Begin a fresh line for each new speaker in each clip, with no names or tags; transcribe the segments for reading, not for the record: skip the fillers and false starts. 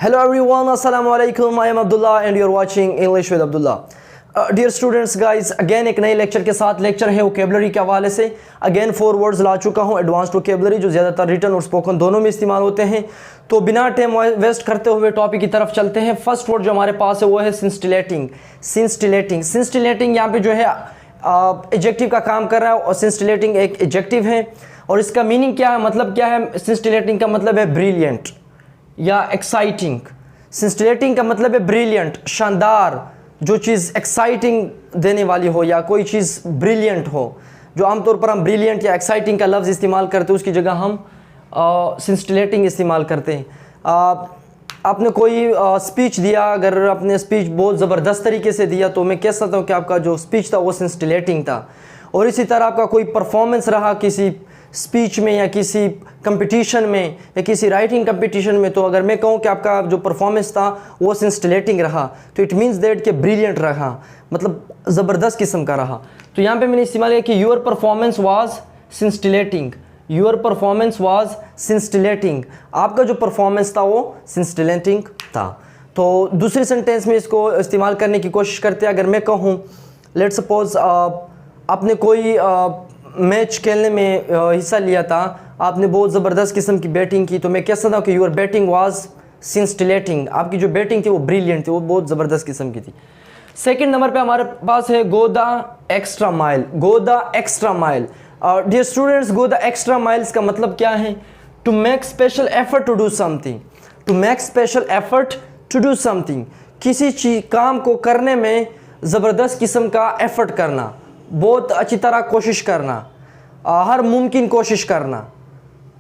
Hello everyone, assalamu alaikum. I am Abdullah and you are watching English with Abdullah. Dear students guys, again एक नए lecture के साथ lecture है vocabulary के हवाले से. अगेन 4 वर्ड्स ला चुका हूँ एडवांस्ड वोकेबलरी जो ज़्यादातर रिटन और स्पोकन दोनों में इस्तेमाल होते हैं. तो बिना टाइम वेस्ट करते हुए टॉपिक की तरफ चलते हैं. फर्स्ट वर्ड जो हमारे पास है वो है सिंस्टिलेटिंग. सिंस्टिलेटिंग सिंस्टिलेटिंग यहाँ पे जो है एडजेक्टिव का काम कर रहा है और सिंस्टिलेटिंग एक एडजेक्टिव है. और इसका मीनिंग क्या है, मतलब क्या है? सिंस्टिलेटिंग का मतलब है ब्रिलियंट या एक्साइटिंग. सिंस्टिलेटिंग का मतलब है ब्रिलियंट, शानदार, जो चीज़ एक्साइटिंग देने वाली हो या कोई चीज़ ब्रिलियंट हो. जो आमतौर पर हम ब्रिलियंट या एक्साइटिंग का लफ्ज़ इस्तेमाल करते हैं उसकी जगह हम सिंस्टिलेटिंग इस्तेमाल करते हैं. आपने कोई स्पीच दिया, अगर आपने स्पीच बहुत ज़बरदस्त तरीके से दिया तो मैं कह सकता हूँ कि आपका जो स्पीच था वो सिंस्टिलेटिंग था. और इसी तरह आपका कोई परफॉर्मेंस रहा किसी स्पीच में या किसी कंपटीशन में या किसी राइटिंग कंपटीशन में, तो अगर मैं कहूँ कि आपका जो परफॉर्मेंस था वो सिंस्टिलेटिंग रहा तो इट मीन्स दैट कि ब्रिलियंट रहा, मतलब ज़बरदस्त किस्म का रहा. तो यहाँ पे मैंने इस्तेमाल किया कि your performance was scintillating. Your performance was scintillating. आपका जो परफॉर्मेंस था वो सिंस्टिलेटिंग था. तो दूसरी सेंटेंस में इसको इस्तेमाल करने की कोशिश करते हैं. अगर मैं कहूँ लेट्स सपोज आपने कोई मैच खेलने में हिस्सा लिया था, आपने बहुत ज़बरदस्त किस्म की बैटिंग की, तो मैं कह सकता हूँ कि योर बैटिंग वाज सिंस्टिलेटिंग. आपकी जो बैटिंग थी वो ब्रिलियंट थी, वो बहुत ज़बरदस्त किस्म की थी. सेकंड नंबर पे हमारे पास है go the extra mile. Go the extra mile. Dear students, go the extra miles का मतलब क्या है? To make special effort to do something. To make special effort to do something. किसी चीज़ काम को करने में ज़बरदस्त किस्म का एफर्ट करना, बहुत अच्छी तरह कोशिश करना, हर मुमकिन कोशिश करना,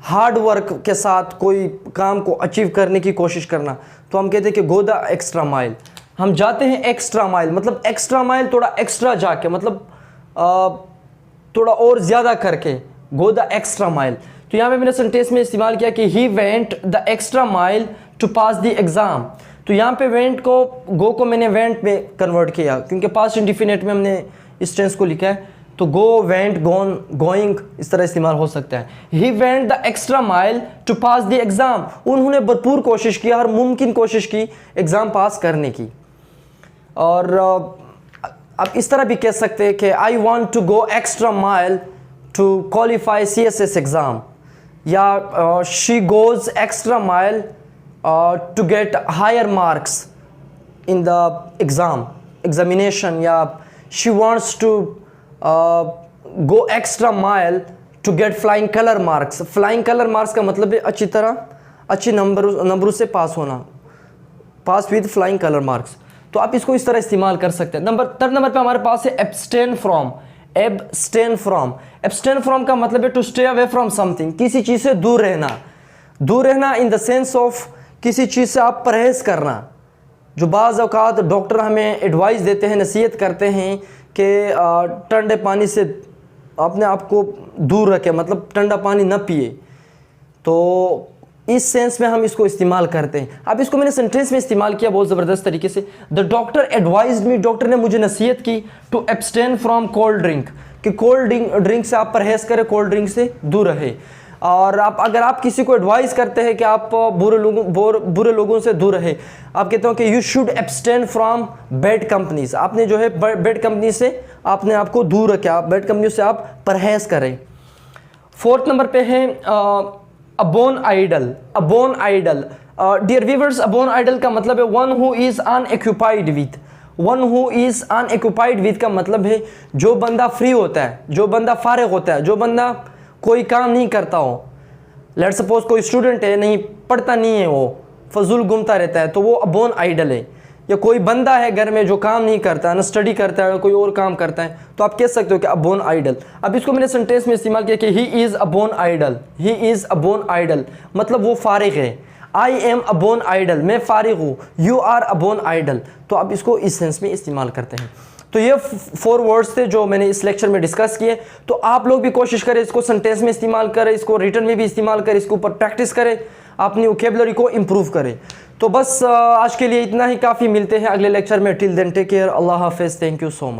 हार्ड वर्क के साथ कोई काम को अचीव करने की कोशिश करना. तो हम कहते हैं कि गो द एक्स्ट्रा माइल. हम जाते हैं एक्स्ट्रा माइल, मतलब एक्स्ट्रा माइल थोड़ा एक्स्ट्रा जाके, मतलब थोड़ा और ज़्यादा करके, गो द एक्स्ट्रा माइल. तो यहाँ पे मैंने सेंटेंस में इस्तेमाल किया कि he went the extra mile to pass the exam. तो यहाँ पे वेंट को, गो को मैंने वेंट में कन्वर्ट किया क्योंकि पास्ट इंडिफिनिट में हमने इस टेंस को लिखा है. तो गो, वेंट, गोन, गोइंग इस तरह इस्तेमाल हो सकता है. He went the extra mile to pass the exam. उन्होंने भरपूर कोशिश की, हर मुमकिन कोशिश की एग्ज़ाम पास करने की. और आप इस तरह भी कह सकते हैं कि I want to go extra mile to qualify CSS exam, या she goes extra mile to get higher marks in the examination, या she wants to go extra mile to get flying color marks. flying color marks का मतलब है अच्छी तरह, अच्छी नंबरों से पास होना, पास विद flying color marks. तो आप इसको इस तरह इस्तेमाल कर सकते हैं. थर्ड नंबर पे हमारे पास है abstain from. abstain from. abstain from का मतलब है to stay away from something. किसी चीज़ से दूर रहना. दूर रहना इन द सेंस ऑफ किसी चीज़ से आप परहेज़ करना. जो बाज़ औक़ात डॉक्टर हमें एडवाइस देते हैं, नसीहत करते हैं कि ठंडे पानी से अपने आप को दूर रखें, मतलब ठंडा पानी न पिए. तो इस सेंस में हम इसको इस्तेमाल करते हैं. अब इसको मैंने सेंटेंस में इस्तेमाल किया बहुत ज़बरदस्त तरीके से. The doctor advised me. Doctor ने मुझे नसीहत की to abstain from cold drink, कि कोल्ड ड्रिंक से आप परहेज़ करें, कोल्ड ड्रिंक से दूर रहे. और अगर आप किसी को एडवाइस करते हैं कि आप बुरे लोगों से दूर रहे, आप कहते हो कि you should abstain from bad companies. आपने जो है बैड कंपनी से आपने आपको दूर रखा, आप बैड कंपनी से आप परहेज करें. फोर्थ नंबर पे है a bone idle. A bone idle, dear viewers, a bone idle का मतलब है one who is unoccupied with. One who is unoccupied with का मतलब है जो बंदा फ्री होता है, जो बंदा फारिग होता है, जो बंदा कोई काम नहीं करता हो. लेट सपोज कोई स्टूडेंट है, नहीं पढ़ता नहीं है, वो फजूल घूमता रहता है, तो वो अबोन आइडल है. या कोई बंदा है घर में जो काम नहीं करता, ना स्टडी करता है, कोई और काम करता है, तो आप कह सकते हो कि अबोन आइडल. अब इसको मैंने सेंटेंस में इस्तेमाल किया कि he is a bone idle. He is a bone idle मतलब वो फारिग है. आई एम अबोन आइडल, मैं फारिग हूँ. You are a bone idle. तो आप इसको इस सेंस में इस्तेमाल करते हैं. तो ये 4 वर्ड्स थे जो मैंने इस लेक्चर में डिस्कस किए. तो आप लोग भी कोशिश करें इसको सेंटेंस में इस्तेमाल करें, इसको रिटन में भी इस्तेमाल करें, इसके ऊपर प्रैक्टिस करें, अपनी वोकेबलरी को इम्प्रूव करें. तो बस आज के लिए इतना ही काफ़ी. मिलते हैं अगले लेक्चर में. Till then take care. अल्लाह हाफिज़. Thank you so much.